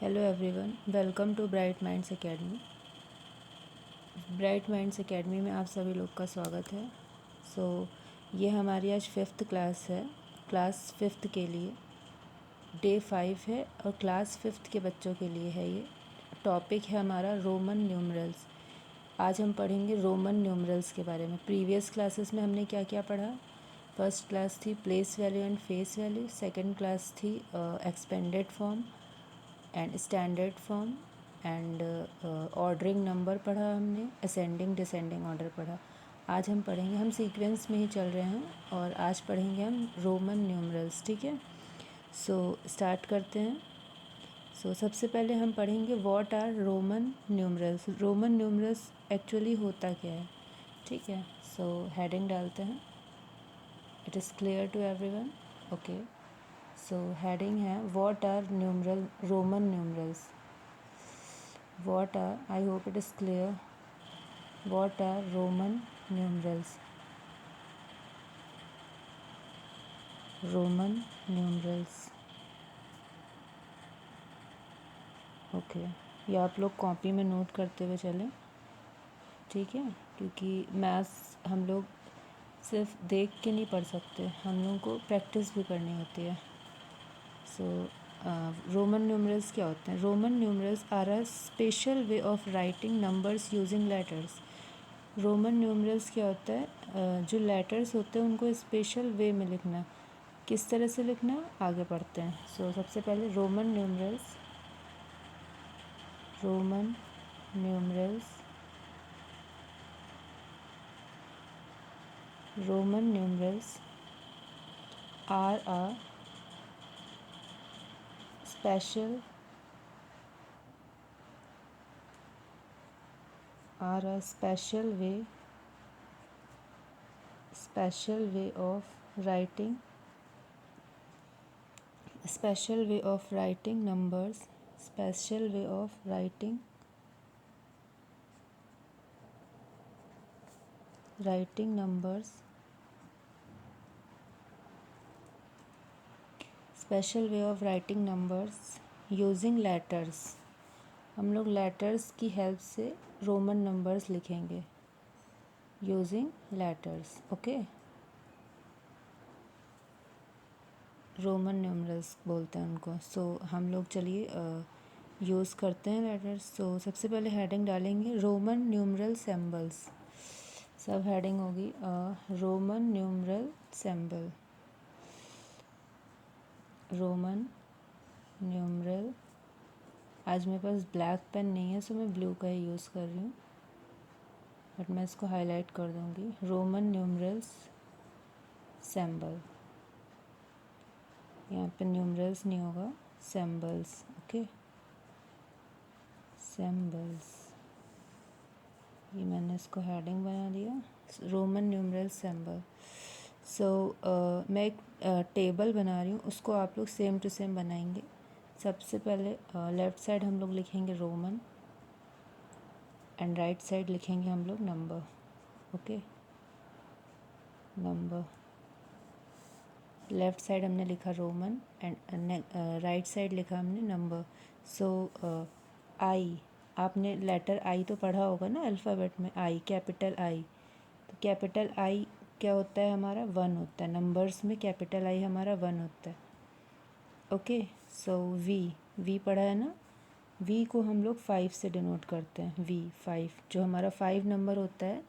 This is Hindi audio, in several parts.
Hello everyone, welcome to Bright Minds Academy. Bright Minds Academy में आप सभी लोग का स्वागत है। ये हमारी आज 5th क्लास है। क्लास 5th के लिए डे 5 है और क्लास 5th के बच्चों के लिए है। ये टॉपिक है हमारा रोमन न्यूमरल्स। आज हम पढ़ेंगे रोमन न्यूमरल्स के बारे में। प्रीवियस क्लासेस में हमने क्या क्या पढ़ा? फर्स्ट क्लास थी place value and face value, second class थी expanded form and standard form and ordering number पढ़ा हमने, असेंडिंग डिसेंडिंग ऑर्डर पढ़ा। आज हम पढ़ेंगे, हम सीक्वेंस में ही चल रहे हैं और आज पढ़ेंगे हम रोमन न्यूमरल्स। ठीक है, स्टार्ट करते हैं। सबसे पहले हम पढ़ेंगे what are Roman numerals. Roman numerals actually होता क्या है? ठीक है, हेडिंग डालते हैं, it is clear to everyone. Okay, heading है what are Roman numerals. What are, I hope it is clear, what are Roman numerals? Roman numerals. Okay, ये आप लोग कॉपी में नोट करते हुए चलें, ठीक है, क्योंकि मैथ्स हम लोग सिर्फ देख के नहीं पढ़ सकते, हम लोगों को प्रैक्टिस भी करनी होती है। रोमन न्यूमरल्स क्या होते हैं? Roman numerals are a special way of writing numbers using letters. Roman numerals क्या होता है? जो लेटर्स होते हैं उनको स्पेशल वे में लिखना। किस तरह से लिखना, आगे पढ़ते हैं। सबसे पहले Roman numerals are a special way of writing numbers, special way of writing numbers, special way of writing numbers using letters। हम लोग लेटर्स की हेल्प से रोमन नंबर्स लिखेंगे using letters. Okay, Roman numerals बोलते हैं उनको। हम लोग चलिए यूज़ करते हैं लेटर्स। सबसे पहले हेडिंग डालेंगे रोमन न्यूमरल सिंबल्स। सब हेडिंग होगी Roman numeral symbol, Roman numeral. आज मेरे पास ब्लैक पेन नहीं है, सो मैं ब्लू का ही यूज़ कर रही हूँ, बट मैं इसको हाईलाइट कर दूँगी। रोमन न्यूमरल्स सिंबल, यहाँ पे न्यूमरल्स नहीं होगा, सिंबल्स। ओके, सिंबल्स, ये मैंने इसको हेडिंग बना दिया, रोमन न्यूमरल सिंबल। मैं एक टेबल बना रही हूँ, उसको आप लोग सेम टू सेम बनाएंगे। सबसे पहले लेफ़्ट साइड हम लोग लिखेंगे रोमन एंड राइट साइड लिखेंगे हम लोग number. Okay, number, left side हमने लिखा रोमन एंड राइट साइड लिखा हमने नंबर। आई, आपने लेटर आई तो पढ़ा होगा ना अल्फ़ाबेट में, आई, कैपिटल आई। तो कैपिटल आई क्या होता है हमारा? 1 होता है। नंबर्स में कैपिटल आई हमारा 1 होता है। ओके, वी पढ़ा है ना, वी को हम लोग 5 से डिनोट करते हैं। वी 5, जो हमारा 5 नंबर होता है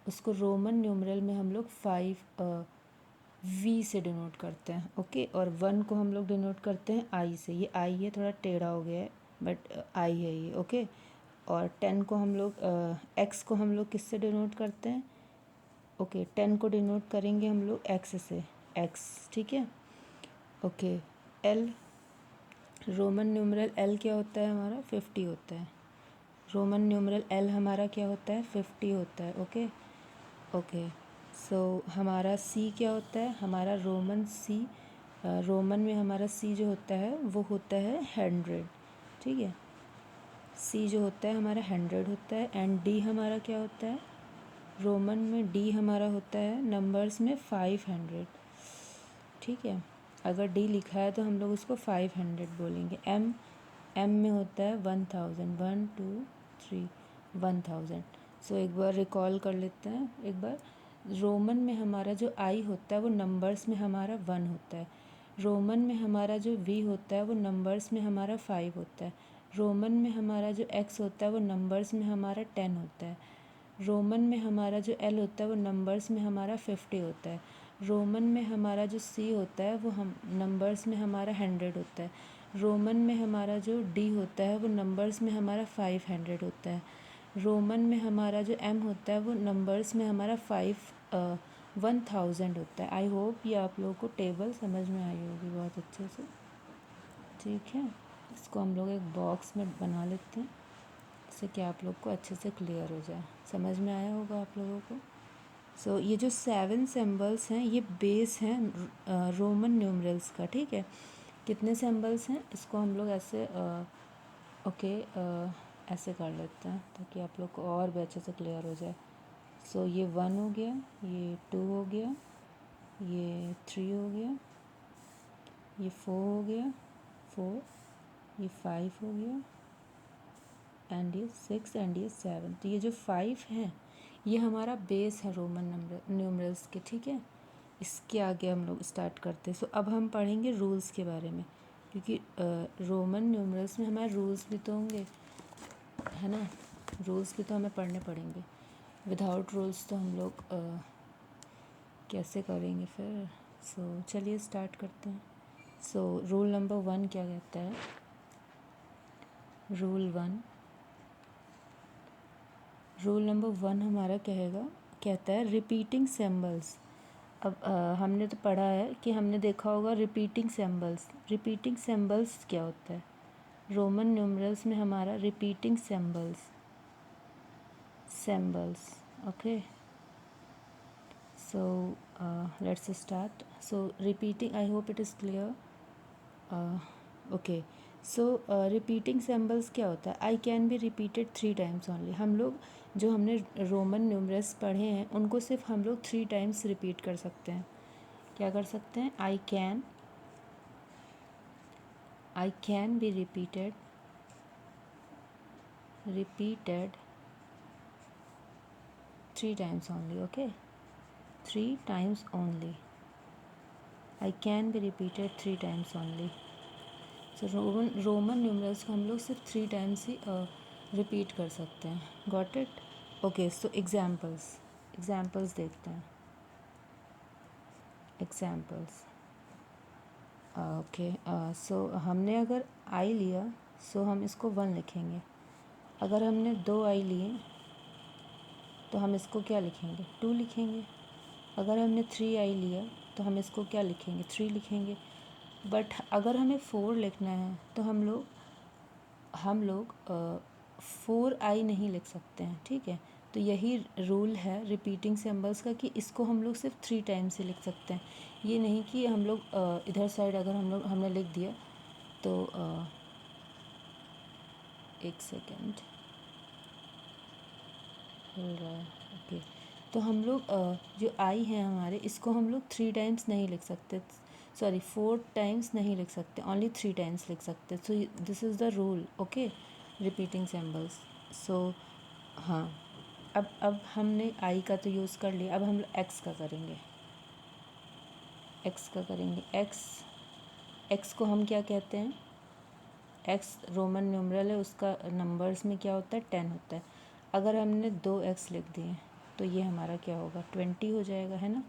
उसको रोमन न्यूमरल में हम लोग 5 वी से डिनोट करते हैं। ओके, और 1 को हम लोग डिनोट करते हैं आई से। ये आई है, थोड़ा टेढ़ा हो गया है, बट आई है ये। ओके, और 10 को हम लोग एक्स को हम लोग किससे डिनोट करते हैं? ओके, 10 को डिनोट करेंगे हम लोग एक्स से, एक्स। ठीक है, okay. L, Roman numeral L क्या होता है हमारा? 50 होता है। रोमन न्यूमरल एल हमारा क्या होता है? 50 होता है। Okay, okay. हमारा सी क्या होता है? हमारा रोमन सी, रोमन में हमारा सी जो होता है वो होता है 100। ठीक है, सी जो होता है हमारा 100 होता है। एंड डी हमारा क्या होता है? रोमन में डी हमारा होता है नंबर्स में 500। ठीक है, अगर डी लिखा है तो हम लोग उसको 500 बोलेंगे। एम, एम में होता है 1000, 1 2 3 1000। सो एक बार रिकॉल कर लेते हैं एक बार। रोमन में हमारा जो आई होता है वो नंबर्स में हमारा 1 होता है। रोमन में हमारा जो वी होता है वो नंबर्स में हमारा 5 होता है। रोमन में हमारा जो एक्स होता है वो नंबर्स में हमारा 10 होता है। रोमन में हमारा जो एल होता है वो नंबर्स में हमारा 50 होता है। रोमन में हमारा जो सी होता है वो हम नंबर्स में हमारा 100 होता है। रोमन में हमारा जो डी होता है वो नंबर्स में हमारा 500 होता है। रोमन में हमारा जो एम होता है वो नंबर्स में हमारा 1000 होता है। आई होप ये आप लोगों को टेबल समझ में आई होगी बहुत अच्छे से। ठीक है, इसको हम लोग एक बॉक्स में बना लेते हैं जिससे कि आप लोग को अच्छे से क्लियर हो जाए। समझ में आया होगा आप लोगों को। सो ये जो 7 सिंबल्स हैं ये बेस हैं रोमन न्यूमरल्स का। ठीक है, कितने सिंबल्स हैं इसको हम लोग ऐसे ऐसे कर लेते हैं ताकि आप लोग को और भी अच्छे से क्लियर हो जाए। सो ये 1 हो गया, ये 2 हो गया, ये 3 हो गया, ये 4 हो गया 4, ये 5 हो गया एंड ये 6 एंड ये 7। तो ये जो 5 हैं ये हमारा बेस है रोमन नंबर न्यूमरल्स के। ठीक है, इसके आगे हम लोग स्टार्ट करते हैं। सो अब हम पढ़ेंगे रूल्स के बारे में, क्योंकि रोमन न्यूमरल्स में हमारे रूल्स भी तो होंगे, है ना। रूल्स भी तो हमें पढ़ने पड़ेंगे। विदाउट रूल्स तो हम लोग कैसे करेंगे फिर। सो चलिए स्टार्ट करते हैं। सो रूल नंबर 1 क्या कहता है। रूल नंबर 1 हमारा कहता है रिपीटिंग सिंबल्स। अब हमने तो पढ़ा है कि हमने देखा होगा रिपीटिंग सिंबल्स। रिपीटिंग सिंबल्स क्या होता है रोमन न्यूमरल्स में हमारा repeating symbols. Okay, so let's start. So repeating, I hope it is clear. Okay, so repeating symbols क्या होता है। I can be repeated 3 times only. हम लोग जो हमने रोमन न्यूमरल्स पढ़े हैं उनको सिर्फ हम लोग 3 टाइम्स रिपीट कर सकते हैं। क्या कर सकते हैं। I can be repeated 3 times only. Okay, 3 times only. I can be repeated 3 times only. So Roman numerals को हम लोग सिर्फ 3 टाइम्स ही रिपीट कर सकते हैं। Got it. Okay, so examples देखते हैं। एग्जाम्पल्स ओके, सो हमने अगर आई लिया सो हम इसको 1 लिखेंगे। अगर हमने 2 आई लिए तो हम इसको क्या लिखेंगे 2 लिखेंगे। अगर हमने 3 आई लिया तो हम इसको क्या लिखेंगे 3 लिखेंगे। बट अगर हमें 4 लिखना है तो हम लोग 4 आई नहीं लिख सकते हैं। ठीक है, तो यही रूल है रिपीटिंग सिंबल्स का कि इसको हम लोग सिर्फ 3 टाइम्स ही लिख सकते हैं। ये नहीं कि हम लोग इधर साइड अगर हमने लिख दिया तो एक सेकेंड मिल रहा है। ओके, तो हम लोग जो आई है हमारे इसको हम लोग 3 टाइम्स नहीं लिख सकते। सॉरी 4 टाइम्स नहीं लिख सकते, ओनली 3 टाइम्स लिख सकते। So this is the rule. Okay, repeating symbols. So हाँ, अब हमने आई का तो यूज़ कर लिया। अब हम लोग एक्स का करेंगे। एक्स को हम क्या कहते हैं। एक्स रोमन न्यूमरल है, उसका नंबर्स में क्या होता है 10 होता है। अगर हमने 2 एक्स लिख दिए तो ये हमारा क्या होगा 20 हो जाएगा, है ना।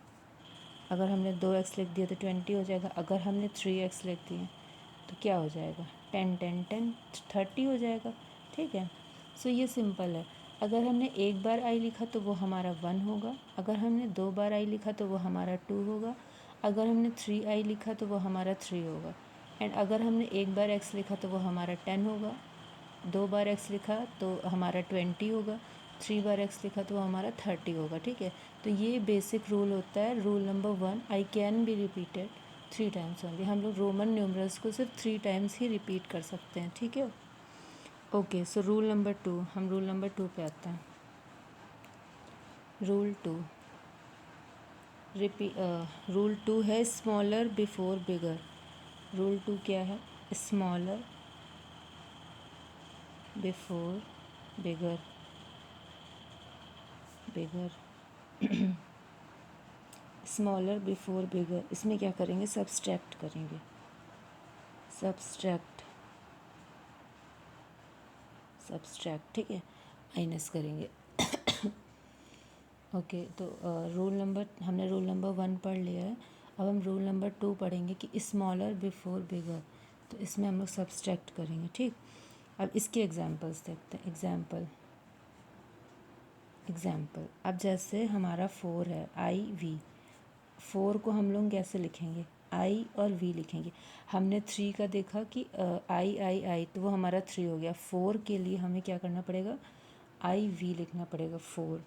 अगर हमने 2 एक्स लिख दिया तो 20 हो जाएगा। अगर हमने 3 एक्स लिख दिए तो क्या हो जाएगा 10 10 10 30 हो जाएगा। ठीक है, सो ये सिंपल है। अगर हमने एक बार आई लिखा तो वो हमारा 1 होगा। अगर हमने 2 बार आई लिखा तो वो हमारा 2 होगा। अगर हमने 3 आई लिखा तो वो हमारा 3 होगा। एंड अगर हमने एक बार एक्स लिखा तो वो हमारा 10 होगा। 2 बार एक्स लिखा तो हमारा 20 होगा। 3 बार एक्स लिखा तो वो हमारा 30 होगा। ठीक है, तो ये बेसिक रूल होता है। Rule number 1, I can be repeated 3 times only. हम लोग रोमन न्यूमरल्स को सिर्फ 3 टाइम्स ही रिपीट कर सकते हैं। ठीक है, ओके। सो रूल नंबर 2, हम रूल नंबर 2 पे आते हैं। रूल 2 है स्मॉलर बिफोर बिगर। रूल 2 क्या है, स्मॉलर बिफोर बिगर स्मॉलर बिफोर बिगर, इसमें क्या करेंगे, सब्सट्रैक्ट करेंगे, सब्सट्रैक्ट, ठीक है, माइनस करेंगे। ओके तो हमने रूल नंबर 1 पढ़ लिया है। अब हम रूल नंबर 2 पढ़ेंगे कि स्मॉलर बिफोर बिगर, तो इसमें हम लोग सब्सट्रैक्ट करेंगे, ठीक। अब इसके एग्जांपल्स देखते हैं। एग्जाम्पल अब जैसे हमारा 4 है, IV, 4 को हम लोग कैसे लिखेंगे, I और V लिखेंगे। हमने 3 का देखा कि I, तो वो हमारा 3 हो गया। 4 के लिए हमें क्या करना पड़ेगा, IV लिखना पड़ेगा 4।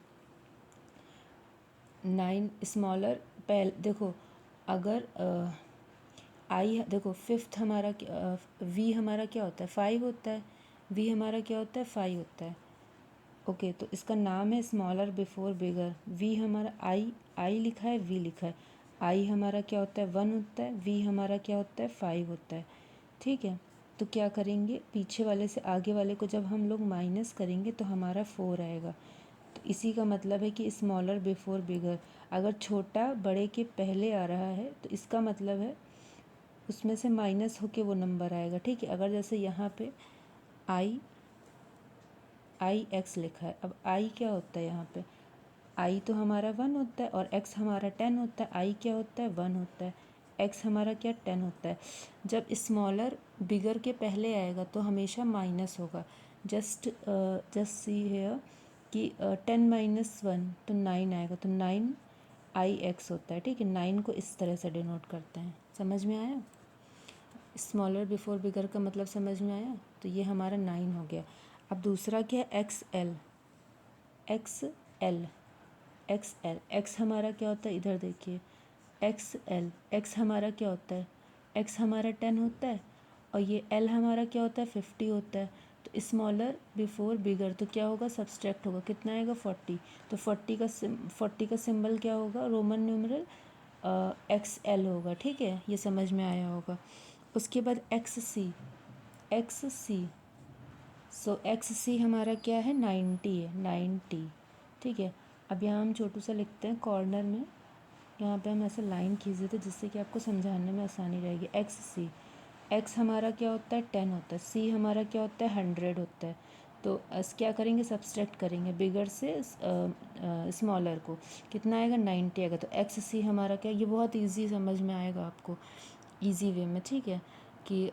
9 स्मॉलर, पहले देखो अगर आई देखो, फिफ्थ हमारा V हमारा क्या होता है, 5 होता है। V हमारा क्या होता है, 5 होता है। ओके तो इसका नाम है स्मॉलर बिफोर बिगर। V हमारा I लिखा है, V लिखा है। I हमारा क्या होता है, 1 होता है। V हमारा क्या होता है, 5 होता है, ठीक है। तो क्या करेंगे, पीछे वाले से आगे वाले को जब हम लोग माइनस करेंगे तो हमारा 4 आएगा। तो इसी का मतलब है कि स्मॉलर बिफोर बिगर, अगर छोटा बड़े के पहले आ रहा है तो इसका मतलब है उसमें से माइनस होके वो नंबर आएगा, ठीक है। अगर जैसे यहाँ पे आई एक्स लिखा है, अब आई क्या होता है, यहाँ पे आई तो हमारा 1 होता है और एक्स हमारा 10 होता है। आई क्या होता है, 1 होता है। एक्स हमारा क्या 10 होता है। जब स्मॉलर बिगर के पहले आएगा तो हमेशा माइनस होगा। जस्ट सी हेयर कि 10 - 1 तो 9 आएगा, तो 9 IX होता है, ठीक है। 9 को इस तरह से डिनोट करते हैं। समझ में आया, स्मॉलर बिफोर बिगर का मतलब समझ में आया। तो ये हमारा 9 हो गया। अब दूसरा क्या है, XL, एक्स हमारा क्या होता है, इधर देखिए, XL, एक्स हमारा क्या होता है, एक्स हमारा 10 होता है और ये L हमारा क्या होता है, 50 होता है। तो स्मॉलर बिफोर बिगर तो क्या होगा, सब्सट्रैक्ट होगा, कितना आएगा, 40। तो 40 का सिंबल क्या होगा, रोमन न्यूमरल XL होगा, ठीक है। ये समझ में आया होगा। उसके बाद XC, सो XC हमारा क्या है, 90 है, 90, ठीक है। अब यहाँ हम छोटू सा लिखते हैं कॉर्नर में, यहाँ पे हम ऐसे लाइन खींच देते जिससे कि आपको समझाने में आसानी रहेगी। XC, X हमारा क्या होता है, 10 होता है। C हमारा क्या होता है, 100 होता है। तो क्या करेंगे, सब्सट्रैक्ट करेंगे बिगर से स्मॉलर को, कितना आएगा, 90 आएगा। तो XC हमारा क्या, ये बहुत ईजी समझ में आएगा आपको, ईजी वे में, ठीक है। कि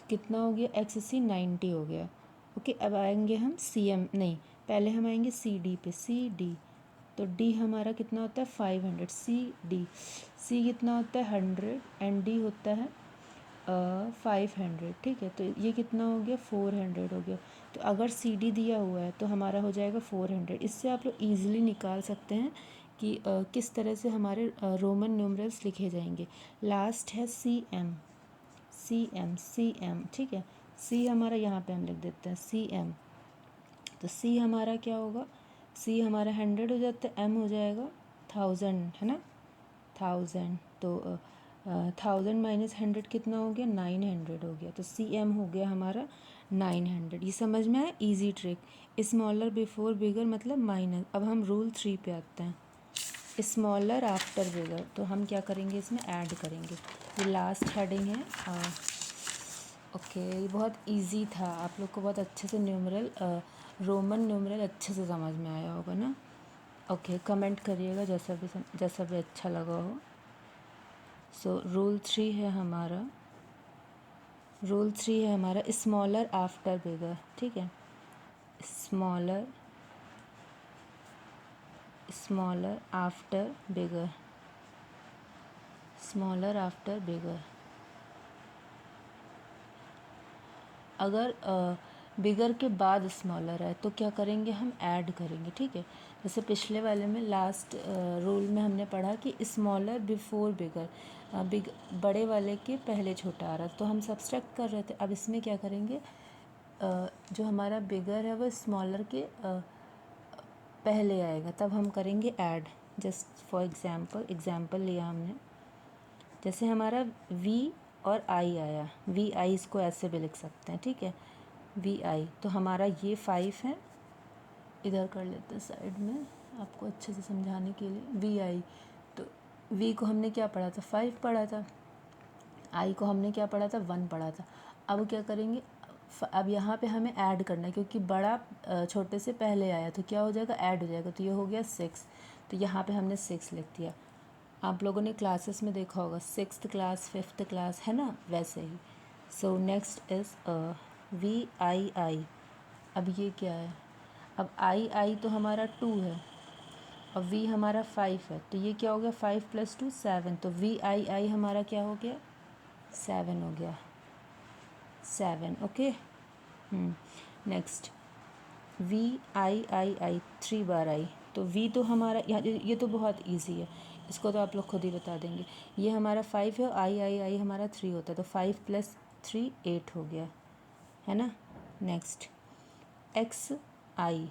कितना हो गया, XC 90 हो गया। ओके अब आएंगे हम CM, नहीं पहले हम आएंगे CD पे, CD, तो D हमारा कितना होता है, 500। C कितना होता है, 100 एंड D होता है 500, ठीक है। तो ये कितना हो गया, 400 हो गया। तो अगर CD दिया हुआ है तो हमारा हो जाएगा 400। इससे आप लोग ईजिली निकाल सकते हैं कि किस तरह से हमारे रोमन न्यूमरल्स लिखे जाएंगे। लास्ट है CM, ठीक है। C हमारा यहाँ पे हम लिख देते हैं CM, तो C हमारा क्या होगा, C हमारा 100 हो जाता है, M हो जाएगा 1000, है ना, 1000। तो 1000 - 100 कितना हो गया, 900 हो गया। तो CM हो गया हमारा 900। ये समझ में आया, इजी ट्रिक। स्मॉलर बिफोर बिगर मतलब माइनस। अब हम रूल 3 पे आते हैं, स्मॉलर आफ्टर बिगर। तो हम क्या करेंगे, इसमें ऐड करेंगे। ये लास्ट हेडिंग है। ओके ये बहुत इजी था, आप लोग को बहुत अच्छे से रोमन न्यूमरल अच्छे से समझ में आया होगा ना। ओके कमेंट करिएगा जैसा भी अच्छा लगा हो। सो रूल 3 है हमारा, स्मॉलर आफ्टर बिगर, ठीक है। स्मॉलर आफ्टर बिगर। अगर बिगर के बाद स्मॉलर है तो क्या करेंगे, हम ऐड करेंगे, ठीक है। जैसे पिछले वाले में लास्ट रूल में हमने पढ़ा कि स्मॉलर बिफोर बिगर, बड़े वाले के पहले छोटा आ रहा, तो हम सब्सट्रैक्ट कर रहे थे। अब इसमें क्या करेंगे, जो हमारा बिगर है वो स्मॉलर के पहले आएगा, तब हम करेंगे ऐड। जस्ट फॉर एग्जाम्पल लिया हमने, जैसे हमारा V और I आया, VI इसको ऐसे भी लिख सकते हैं, ठीक है। वी आई, तो हमारा ये 5 है, इधर कर लेते हैं साइड में आपको अच्छे से समझाने के लिए। वी आई, तो वी को हमने क्या पढ़ा था, 5 पढ़ा था, आई को हमने क्या पढ़ा था, 1 पढ़ा था। अब क्या करेंगे, अब यहाँ पे हमें ऐड करना है, क्योंकि बड़ा छोटे से पहले आया तो क्या हो जाएगा, ऐड हो जाएगा, तो ये हो गया 6, तो यहाँ पे हमने 6 लिख दिया। आप लोगों ने क्लासेस में देखा होगा 6th क्लास 5th क्लास, है ना, वैसे ही। सो नेक्स्ट इज़ वी आई आई। अब ये क्या है, अब आई आई तो हमारा 2 है और वी हमारा 5 है, तो ये क्या हो गया, 5 + 2 7, तो वी आई आई हमारा क्या हो गया, 7 हो गया, 7। ओके, नेक्स्ट वी आई आई आई 3 बार आई, तो वी तो हमारा यहाँ, ये तो बहुत इजी है, इसको तो आप लोग खुद ही बता देंगे। ये हमारा 5 है, आई आई आई हमारा 3 होता है, तो 5 + 3 8 हो गया, है ना। नेक्स्ट एक्स आई,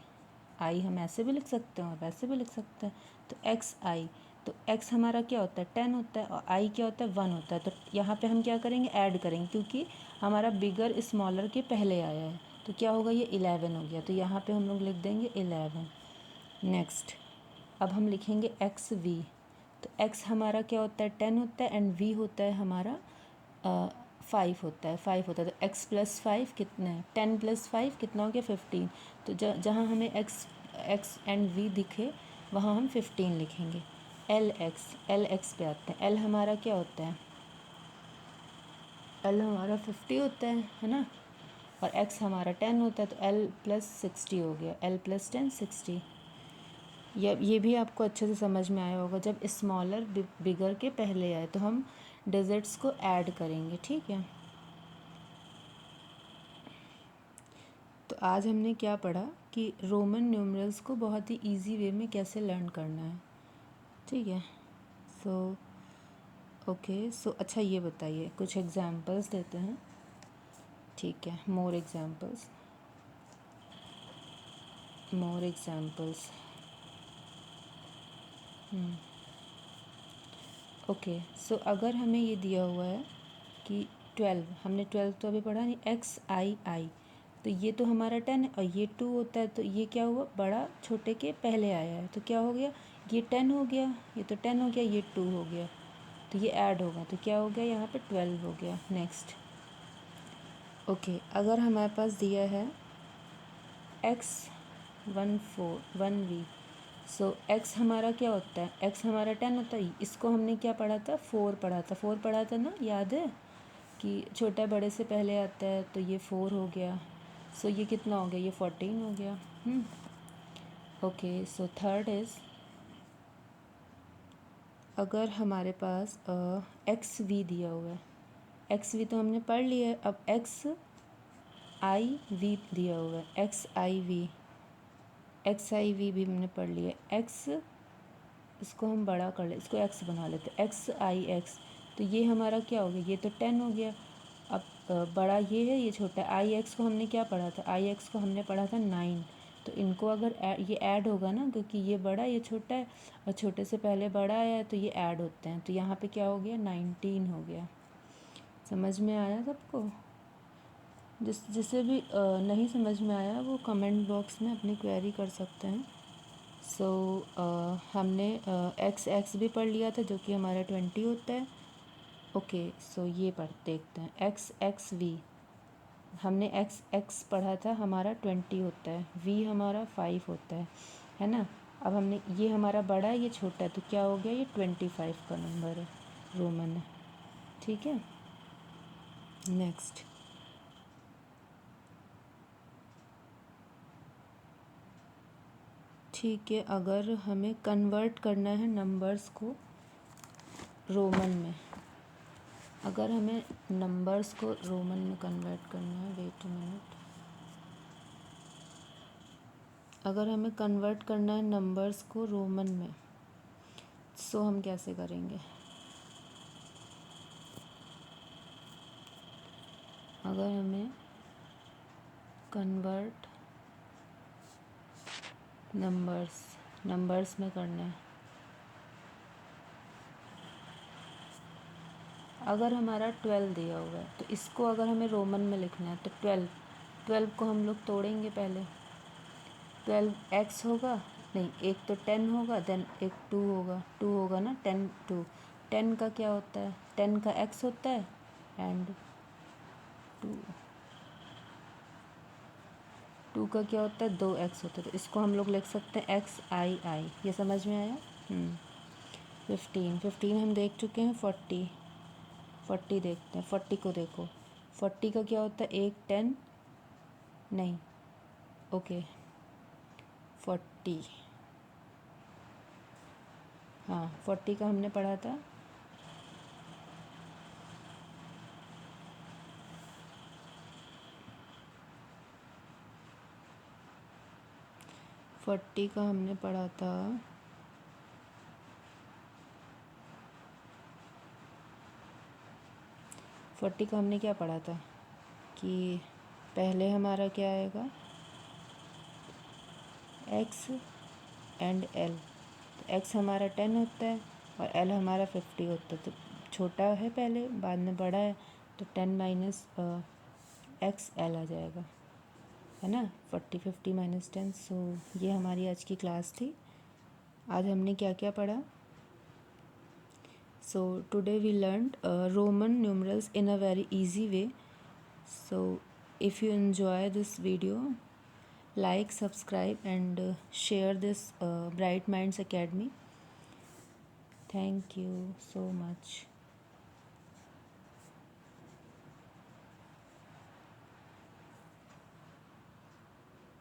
आई हम ऐसे भी लिख सकते हैं और वैसे भी लिख सकते हैं, तो एक्स आई, तो एक्स हमारा क्या होता है, 10 होता है, और आई क्या होता है, 1 होता है, तो यहाँ पे हम क्या करेंगे, ऐड करेंगे, क्योंकि हमारा बिगर स्मॉलर के पहले आया है, तो क्या होगा, ये 11 हो गया, तो यहाँ पे हम लोग लिख देंगे 11। नेक्स्ट अब हम लिखेंगे एक्स वी, तो एक्स हमारा क्या होता है, 10 होता है, एंड वी होता है हमारा 5 होता है, 5 होता है, तो x + 5 कितना है, 10 + 5 कितना हो गया, 15, तो जहाँ हमें x एंड v दिखे वहाँ हम 15 लिखेंगे। एल एक्स पे आते हैं, एल हमारा क्या होता है, एल हमारा 50 होता है ना, और x हमारा 10 होता है, तो l + 60 हो गया, l + 10 60। ये भी आपको अच्छे से समझ में आया होगा, जब स्मॉलर बिगर के पहले आए तो हम डिजिट्स को ऐड करेंगे, ठीक है। तो आज हमने क्या पढ़ा कि रोमन न्यूमरल्स को बहुत ही इजी वे में कैसे लर्न करना है, ठीक है। सो अच्छा ये बताइए, कुछ एग्जांपल्स देते हैं, ठीक है, मोर एग्जांपल्स। ओके, सो अगर हमें ये दिया हुआ है कि 12, हमने 12 तो अभी पढ़ा नहीं, एक्स आई आई, तो ये तो हमारा 10 है और ये 2 होता है, तो ये क्या हुआ, बड़ा छोटे के पहले आया है, तो क्या हो गया, ये 10 हो गया, ये तो 10 हो गया, ये 2 हो गया, तो ये ऐड होगा, तो क्या हो गया, यहाँ पे 12 हो गया। नेक्स्ट ओके, अगर हमारे पास दिया है x 1 सो x हमारा क्या होता है, x हमारा 10 होता है, इसको हमने क्या पढ़ा था, 4 पढ़ा था ना, याद है कि छोटा बड़े से पहले आता है, तो ये 4 हो गया। सो ये कितना हो गया, ये 14 हो गया। ओके, सो थर्ड इज़, अगर हमारे पास एक्स वी दिया हुआ है, एक्स वी तो हमने पढ़ लिया है, अब एक्स आई वी दिया हुआ है, एक्स आई वी भी हमने पढ़ लिया, एक्स, इसको हम बड़ा कर ले, इसको एक्स बना लेते हैं, एक्स आई एक्स, तो ये हमारा क्या हो गया, ये तो 10 हो गया। अब बड़ा ये है, ये छोटा है, आई एक्स को हमने क्या पढ़ा था, आई एक्स को हमने पढ़ा था 9, तो इनको अगर ये ऐड होगा ना, क्योंकि ये बड़ा ये छोटा है और छोटे से पहले बड़ा आया है, तो ये ऐड होते हैं, तो यहाँ पे क्या हो गया, 19 हो गया। समझ में आया सबको? जिसे भी नहीं समझ में आया वो कमेंट बॉक्स में अपनी क्वेरी कर सकते हैं। सो हमने एक्स भी पढ़ लिया था, जो कि हमारा 20 होता है। ओके, सो ये देखते हैं, एक्स वी, हमने एक्स पढ़ा था, हमारा 20 होता है, वी हमारा 5 होता है ना। अब हमने, ये हमारा बड़ा है, ये छोटा है, तो क्या हो गया, ये 25 का नंबर है, रोमन है, ठीक है। नेक्स्ट ठीक है, अगर हमें कन्वर्ट करना है नंबर्स को रोमन में, अगर हमें नंबर्स को रोमन में कन्वर्ट करना है, वेट अ मिनट, अगर हमें कन्वर्ट करना है नंबर्स को रोमन में, सो हम कैसे करेंगे, अगर हमें कन्वर्ट नंबर्स में करना है, अगर हमारा 12 दिया हुआ है, तो इसको अगर हमें रोमन में लिखना है, तो 12 12 को हम लोग तोड़ेंगे पहले। 12x होगा, नहीं एक तो 10 होगा, देन एक 2 होगा, 2 होगा ना, 10 2। 10 का क्या होता है, 10 का x होता है एंड 2 2 का क्या होता है, 2x होता है। तो इसको हम लोग लिख सकते हैं x i i। ये समझ में आया। 15 हम देख चुके हैं। 40 देखते हैं। 40 को देखो, 40 का क्या होता है, एक 10 नहीं, ओके 40, हाँ 40 का हमने पढ़ा था। फोर्टी का हमने पढ़ा था, फोर्टी का हमने क्या पढ़ा था कि पहले हमारा क्या आएगा, x एंड l। तो x हमारा 10 होता है और l हमारा 50 होता है। तो छोटा है पहले, बाद में बड़ा है, तो 10 माइनस एक्स एल आ जाएगा, है ना। 40 50 माइनस 10। सो ये हमारी आज की क्लास थी। आज हमने क्या क्या पढ़ा। So today we learned Roman numerals in a very easy way. So if you enjoy this video, like, subscribe and share this Bright Minds Academy. Thank you so much.